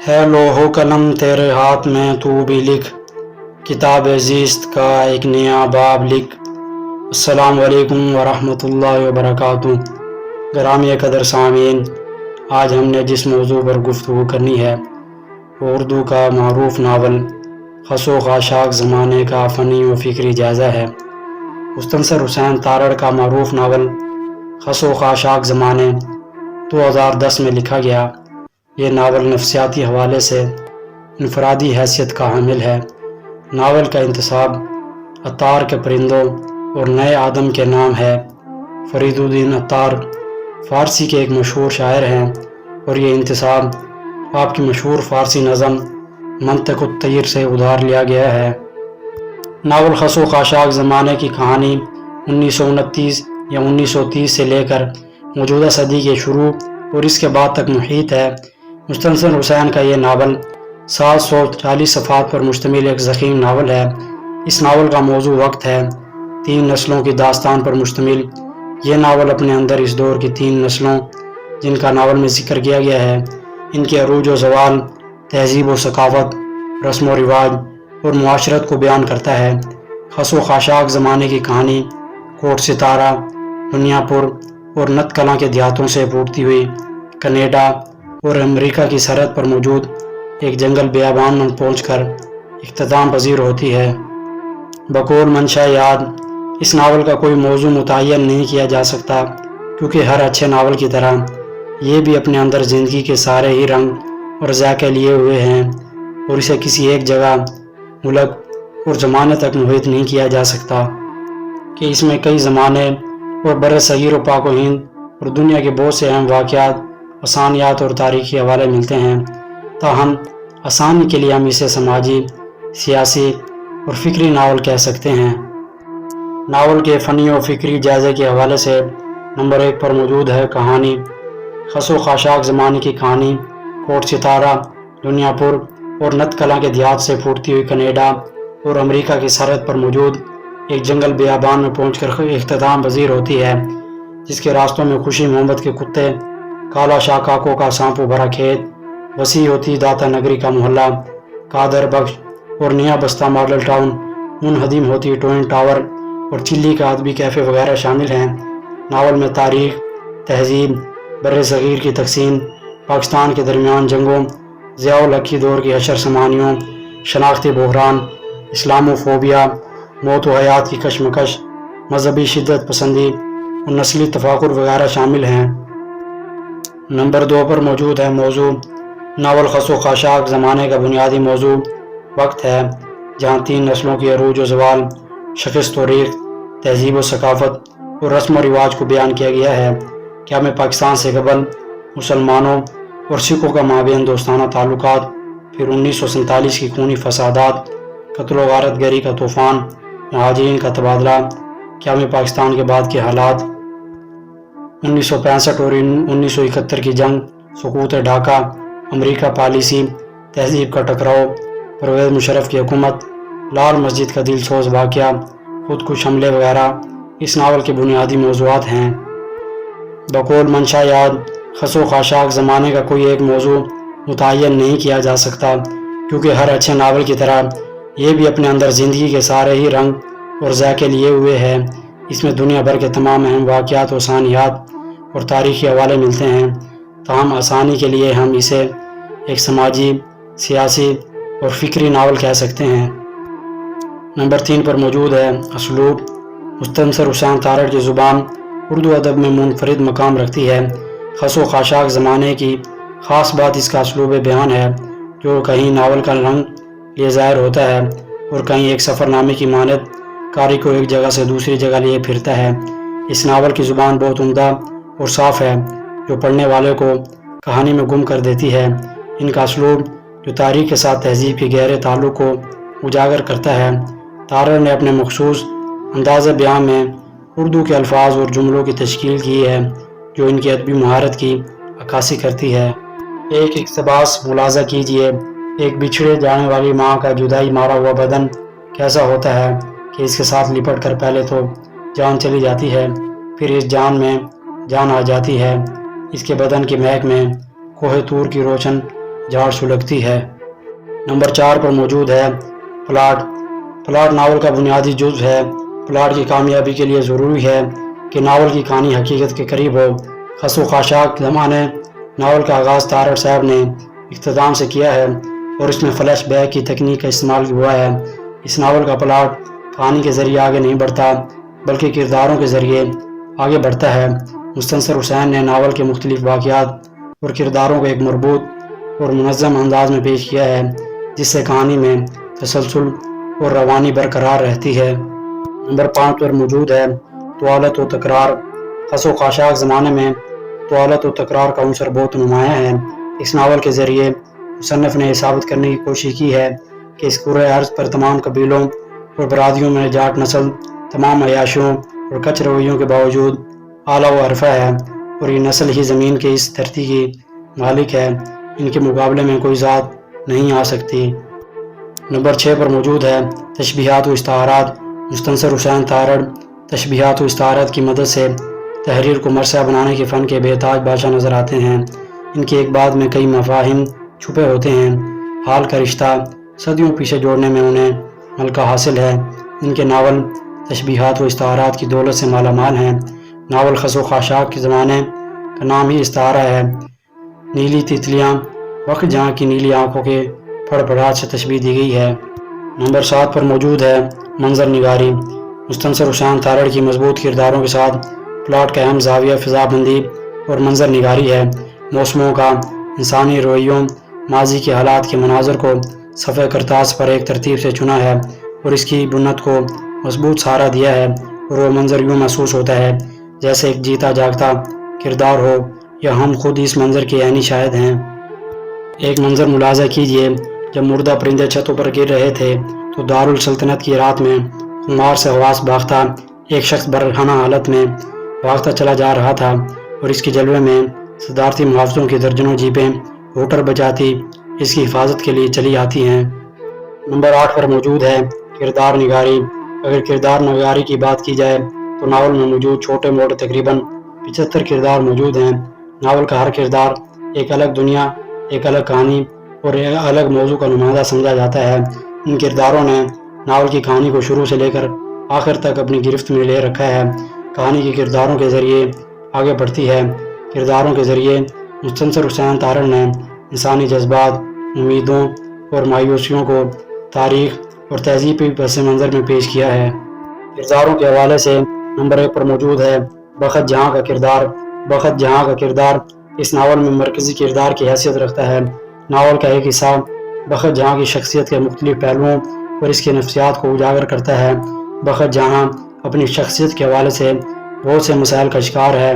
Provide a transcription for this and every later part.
ہے لوح و قلم تیرے ہاتھ میں تو بھی لکھ، کتاب زیست کا ایک نیا باب لکھ۔ السلام علیکم ورحمۃ اللہ وبرکاتہ۔ گرامی قدر سامعین، آج ہم نے جس موضوع پر گفتگو کرنی ہے وہ اردو کا معروف ناول خس و خاشاک زمانے کا فنی و فکری جائزہ ہے۔ مستنصر حسین تارڑ کا معروف ناول خس و خاشاک زمانے 2010 میں لکھا گیا۔ یہ ناول نفسیاتی حوالے سے انفرادی حیثیت کا حامل ہے۔ ناول کا انتساب عطار کے پرندوں اور نئے آدم کے نام ہے۔ فرید الدین عطار فارسی کے ایک مشہور شاعر ہیں اور یہ انتساب آپ کی مشہور فارسی نظم منطق الطیر سے ادھار لیا گیا ہے۔ ناول خس و خاشاک زمانے کی کہانی 1929 یا 1930 سے لے کر موجودہ صدی کے شروع اور اس کے بعد تک محیط ہے۔ مستنصر حسین کا یہ ناول 740 صفحات پر مشتمل ایک ضخیم ناول ہے۔ اس ناول کا موضوع وقت ہے، 3 نسلوں کی داستان پر مشتمل۔ یہ ناول اپنے اندر اس دور کی 3 نسلوں جن کا ناول میں ذکر کیا گیا ہے، ان کے عروج و زوال، تہذیب و ثقافت، رسم و رواج اور معاشرت کو بیان کرتا ہے۔ خس و خاشاک زمانے کی کہانی کوٹ ستارہ، دنیا پور اور نت کلاں کے دیہاتوں سے پھوٹتی ہوئی کینیڈا اور امریکہ کی سرحد پر موجود ایک جنگل بیابان میں پہنچ کر اختتام پذیر ہوتی ہے۔ بقول منشا یاد، اس ناول کا کوئی موضوع متعین نہیں کیا جا سکتا، کیونکہ ہر اچھے ناول کی طرح یہ بھی اپنے اندر زندگی کے سارے ہی رنگ اور ذائقے لیے ہوئے ہیں اور اسے کسی ایک جگہ، ملک اور زمانے تک محیط نہیں کیا جا سکتا کہ اس میں کئی زمانے اور بر صغیر و پاک و ہند اور دنیا کے بہت سے اہم واقعات، آسانیات اور تاریخی حوالے ملتے ہیں۔ تاہم آسانی کے لیے ہم اسے سماجی، سیاسی اور فکری ناول کہہ سکتے ہیں۔ ناول کے فنی و فکری جائزے کے حوالے سے نمبر 1 پر موجود ہے کہانی۔ خس و خاشاک زمانے کی کہانی کوٹ ستارہ، دنیا پور اور نت کلاں کے دیہات سے پھوٹتی ہوئی کینیڈا اور امریکہ کی سرحد پر موجود ایک جنگل بیابان میں پہنچ کر اختتام پذیر ہوتی ہے، جس کے راستوں میں خوشی محمد کے کتے، کالا شاہ کاکوں کا سانپو بھرا کھیت، وسیع ہوتی داتا نگری کا محلہ، قادر بخش اور نیا بستہ ماڈل ٹاؤن، منہدم ہوتی ٹوئن ٹاور اور چلی کا ادبی کیفے وغیرہ شامل ہیں۔ ناول میں تاریخ، تہذیب، بر صغیر کی تقسیم، پاکستان کے درمیان جنگوں، ضیاء الحق کی دور کی حشر سمانیوں، شناختی بحران، اسلامو فوبیا، موت و حیات کی کشمکش، مذہبی شدت پسندی اور نسلی تفاخر وغیرہ شامل ہیں۔ نمبر 2 پر موجود ہے موضوع۔ ناول خس و خاشاک زمانے کا بنیادی موضوع وقت ہے، جہاں 3 نسلوں کی عروج و زوال، شخص تاریخ، تہذیب و ثقافت اور رسم و رواج کو بیان کیا گیا ہے۔ قیام پاکستان سے قبل مسلمانوں اور سکھوں کا مابین دوستانہ تعلقات، پھر 1947 کی خونی فسادات، قتل و غارت گری کا طوفان، مہاجرین کا تبادلہ، قیام پاکستان کے بعد کے حالات، 1965 اور 1971 کی جنگ، سقوط ڈھاکہ، امریکہ پالیسی، تہذیب کا ٹکراؤ، پرویز مشرف کی حکومت، لال مسجد کا دل سوز واقعہ، خود کش حملے وغیرہ اس ناول کے بنیادی موضوعات ہیں۔ بقول منشا یاد، خس و خاشاک زمانے کا کوئی ایک موضوع متعین نہیں کیا جا سکتا، کیونکہ ہر اچھے ناول کی طرح یہ بھی اپنے اندر زندگی کے سارے ہی رنگ اور ذائقے لیے ہوئے ہے۔ اس میں دنیا بھر کے تمام اہم واقعات و آسانیات اور تاریخی حوالے ملتے ہیں۔ تاہم آسانی کے لیے ہم اسے ایک سماجی، سیاسی اور فکری ناول کہہ سکتے ہیں۔ نمبر 3 پر موجود ہے اسلوب۔ مستنصر حسین تارڑ کی زبان اردو ادب میں منفرد مقام رکھتی ہے۔ خس و خاشاک زمانے کی خاص بات اس کا اسلوب بیان ہے، جو کہیں ناول کا رنگ لیے ظاہر ہوتا ہے اور کہیں ایک سفر نامے کی مانند قاری کو ایک جگہ سے دوسری جگہ لیے پھرتا ہے۔ اس ناول کی زبان بہت عمدہ اور صاف ہے، جو پڑھنے والے کو کہانی میں گم کر دیتی ہے۔ ان کا اسلوب، جو تاریخ کے ساتھ تہذیب کے گہرے تعلق کو اجاگر کرتا ہے، تارڑ نے اپنے مخصوص انداز بیان میں اردو کے الفاظ اور جملوں کی تشکیل کی ہے، جو ان کی ادبی مہارت کی عکاسی کرتی ہے۔ ایک اقتباس ملاحظہ کیجیے، ایک بچھڑے جانے والی ماں کا جدائی مارا ہوا بدن کیسا ہوتا ہے کہ اس کے ساتھ لپٹ کر پہلے تو جان چلی جاتی ہے، پھر اس جان میں جان آ جاتی ہے۔ اس کے بدن کی مہک میں کوہ طور کی روشن جھاڑ سلگتی ہے۔ نمبر 4 پر موجود ہے پلاٹ۔ پلاٹ ناول کا بنیادی جزو ہے۔ پلاٹ کی کامیابی کے لیے ضروری ہے کہ ناول کی کہانی حقیقت کے قریب ہو۔ خس و خاشاک زمانے ناول کا آغاز تارڑ صاحب نے اختتام سے کیا ہے اور اس میں فلیش بیک کی تکنیک کا استعمال ہوا ہے۔ اس ناول کا پلاٹ کہانی کے ذریعے آگے نہیں بڑھتا بلکہ کرداروں کے ذریعے آگے بڑھتا ہے۔ مستنصر حسین نے ناول کے مختلف واقعات اور کرداروں کو ایک مربوط اور منظم انداز میں پیش کیا ہے جس سے کہانی میں تسلسل اور روانی برقرار رہتی ہے۔ نمبر 5 پر موجود ہے طوالت و تکرار۔ خس و خاشاک زمانے میں طوالت و تکرار کا عنصر بہت نمایاں ہے۔ اس ناول کے ذریعے مصنف نے یہ ثابت کرنے کی کوشش کی ہے کہ اس کرۂ ارض پر تمام قبیلوں اور برادریوں میں جاٹ نسل تمام عیاشیوں اور کچ رویوں کے باوجود اعلیٰ و عرفہ ہے اور یہ نسل ہی زمین کے اس دھرتی کی مالک ہے۔ ان کے مقابلے میں کوئی ذات نہیں آ سکتی۔ نمبر 6 پر موجود ہے تشبیہات و استعارات۔ مستنصر حسین تارڑ تشبیہات و استعارات کی مدد سے تحریر کو مرثیہ بنانے کے فن کے بے تاج بادشاہ نظر آتے ہیں۔ ان کی ایک بات میں کئی مفاہیم چھپے ہوتے ہیں۔ حال کا رشتہ صدیوں پیچھے جوڑنے میں انہیں ملکہ حاصل ہے۔ ان کے ناول تشبیہات و استعارات کی دولت سے مالا مال ہیں۔ ناول خس و خاشاک کے زمانے کا نام ہی استعارہ ہے۔ نیلی تتلیاں وقت جہاں کی نیلی آنکھوں کے پھڑپھڑاہٹ سے تشبیہ دی گئی ہے۔ نمبر 7 پر موجود ہے منظر نگاری۔ مستنصر حسین تارڑ کی مضبوط کرداروں کے ساتھ پلاٹ کا اہم زاویہ فضا بندی اور منظر نگاری ہے۔ موسموں کا، انسانی رویوں، ماضی کے حالات کے مناظر کو صفحہ کرتاس پر ایک ترتیب سے چنا ہے اور اس کی بنت کو مضبوط سہارا دیا ہے اور وہ منظر یوں محسوس ہوتا ہے جیسے ایک جیتا جاگتا کردار ہو یا ہم خود اس منظر کے عینی شاہد ہیں۔ ایک منظر ملاحظہ کیجئے، جب مردہ پرندے چھتوں پر گر رہے تھے تو دارالسلطنت کی رات میں خمار سے حواس باختہ ایک شخص برہنہ حالت میں بھاگتا چلا جا رہا تھا اور اس کے جلوے میں صدارتی محافظوں کی درجنوں جیپیں ہوٹر بجاتی اس کی حفاظت کے لیے چلی آتی ہیں۔ نمبر 8 پر موجود ہے کردار نگاری۔ اگر کردار نگاری کی بات کی جائے تو ناول میں موجود چھوٹے موٹے تقریباً 75 کردار موجود ہیں۔ ناول کا ہر کردار ایک الگ دنیا، ایک الگ کہانی اور ایک الگ موضوع کا نمائندہ سمجھا جاتا ہے۔ ان کرداروں نے ناول کی کہانی کو شروع سے لے کر آخر تک اپنی گرفت میں لے رکھا ہے۔ کہانی کے کرداروں کے ذریعے آگے بڑھتی ہے۔ کرداروں کے ذریعے مستنصر حسین تارڑ نے انسانی جذبات، امیدوں اور مایوسیوں کو تاریخ اور تہذیبی پس منظر میں پیش کیا ہے۔ کرداروں کے حوالے سے نمبر 1 پر موجود ہے بخت جہاں کا کردار۔ بخت جہاں کا کردار اس ناول میں مرکزی کردار کی حیثیت رکھتا ہے۔ ناول کا ایک حصہ بخت جہاں کی شخصیت کے مختلف پہلوؤں اور اس کی نفسیات کو اجاگر کرتا ہے۔ بخت جہاں اپنی شخصیت کے حوالے سے بہت سے مسائل کا شکار ہے۔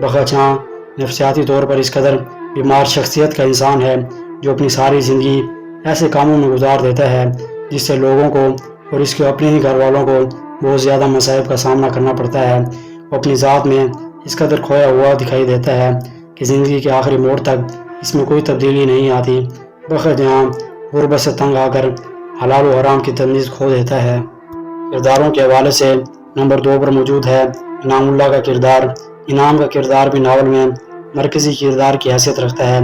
بخت جہاں نفسیاتی طور پر اس قدر بیمار شخصیت کا انسان ہے جو اپنی ساری زندگی ایسے کاموں میں گزار دیتا ہے جس سے لوگوں کو اور اس کے اپنے ہی گھر والوں کو بہت زیادہ مصائب کا سامنا کرنا پڑتا ہے۔ وہ اپنی ذات میں اس قدر کھویا ہوا دکھائی دیتا ہے کہ زندگی کے آخری موڑ تک اس میں کوئی تبدیلی نہیں آتی۔ بخت جہاں غربت سے تنگ آ کر حلال و حرام کی تمیز کھو دیتا ہے۔ کرداروں کے حوالے سے نمبر 2 پر موجود ہے انعام اللہ کا کردار۔ انعام کا کردار بھی ناول میں مرکزی کردار کی حیثیت رکھتا ہے۔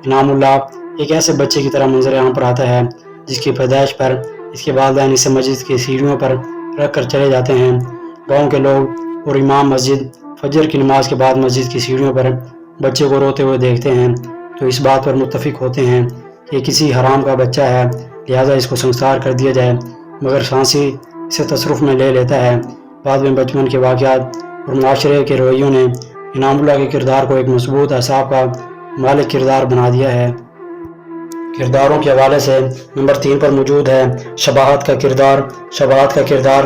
انعام اللہ ایک ایسے بچے کی طرح منظر عام پر آتا ہے جس کی پیدائش پر اس کے والدین اسے مسجد کی سیڑھیوں پر رکھ کر چلے جاتے ہیں۔ گاؤں کے لوگ اور امام مسجد فجر کی نماز کے بعد مسجد کی سیڑھیوں پر بچے کو روتے ہوئے دیکھتے ہیں تو اس بات پر متفق ہوتے ہیں کہ کسی حرام کا بچہ ہے لہذا اس کو سنسار کر دیا جائے، مگر شانسی اسے تصرف میں لے لیتا ہے۔ بعد میں بچپن کے واقعات اور معاشرے کے رویوں نے انعام اللہ کے کردار کو ایک مضبوط اعصاب کا مالک کردار بنا دیا ہے۔ کرداروں کے حوالے سے نمبر 3 پر موجود ہے شباہت کا کردار۔ شباہت کا کردار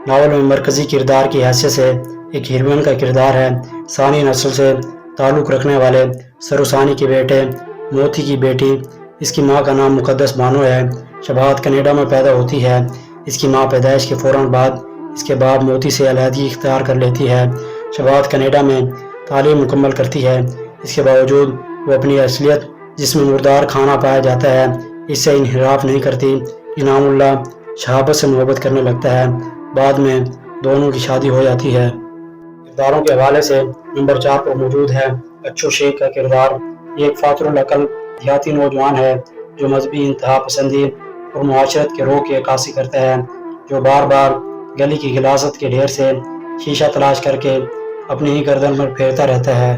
ناول میں مرکزی کردار کی حیثیت سے ایک ہیروئن کا کردار ہے۔ ثانی نسل سے تعلق رکھنے والے سرو ثانی کے بیٹے موتی کی بیٹی، اس کی ماں کا نام مقدس بانو ہے۔ شباہت کینیڈا میں پیدا ہوتی ہے۔ اس کی ماں پیدائش کے فوراً بعد اس کے باپ موتی سے علیحدگی اختیار کر لیتی ہے۔ شباہت کینیڈا میں تعلیم مکمل کرتی ہے، اس کے باوجود وہ اپنی اصلیت جس میں مردار کھانا پایا جاتا ہے اس سے انحراف نہیں کرتی۔ انعام اللہ شہابت سے محبت کرنے لگتا ہے، بعد میں دونوں کی شادی ہو جاتی ہے۔ کرداروں کے حوالے سے نمبر 4 پر موجود ہے اچھو شیخ کا کردار۔ یہ ایک فاتر العقل دیہاتی نوجوان ہے جو مذہبی انتہا پسندی اور معاشرت کے روح کی عکاسی کرتا ہے، جو بار بار گلی کی غلاظت کے ڈھیر سے شیشہ تلاش کر کے اپنی ہی گردن پر پھیرتا رہتا ہے۔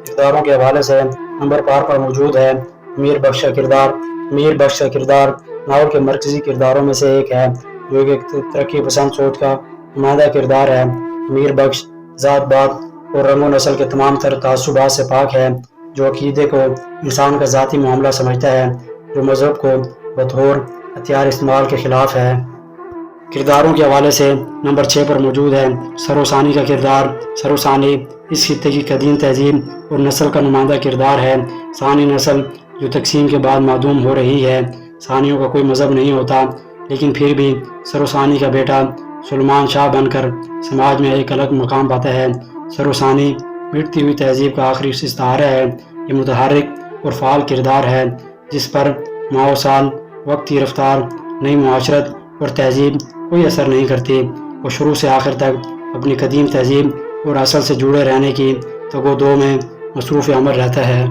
کرداروں کے حوالے سے نمبر 4 پر موجود ہے میر بخش کا کردار۔ میر بخش کا کردار ناول کے مرکزی کرداروں میں سے ایک ہے، جو ایک ترقی پسند سوچ کا نمائندہ کردار ہے۔ میر بخش ذات پات اور رنگ و نسل کے تمام تر تعصبات سے پاک ہے، جو عقیدے کو انسان کا ذاتی معاملہ سمجھتا ہے، جو مذہب کو بطور ہتھیار استعمال کے خلاف ہے۔ کرداروں کے حوالے سے نمبر 6 پر موجود ہے سرو ثانی کا کردار۔ سرو ثانی اس خطے کی قدیم تہذیب اور نسل کا نمائندہ کردار ہے۔ ثانی نسل جو تقسیم کے بعد معدوم ہو رہی ہے۔ ثانیوں کا کوئی مذہب نہیں ہوتا، لیکن پھر بھی سرو ثانی کا بیٹا سلمان شاہ بن کر سماج میں ایک الگ مقام پاتا ہے۔ سرو ثانی مٹتی ہوئی تہذیب کا آخری استعارہ ہے۔ یہ متحرک اور فعال کردار ہے، جس پر ماہ و سال، وقتی رفتار، نئی معاشرت اور تہذیب کوئی اثر نہیں کرتی۔ وہ شروع سے آخر تک اپنی قدیم تہذیب اور اصل سے جڑے رہنے کی تگ و دو میں مصروف عمل رہتا ہے۔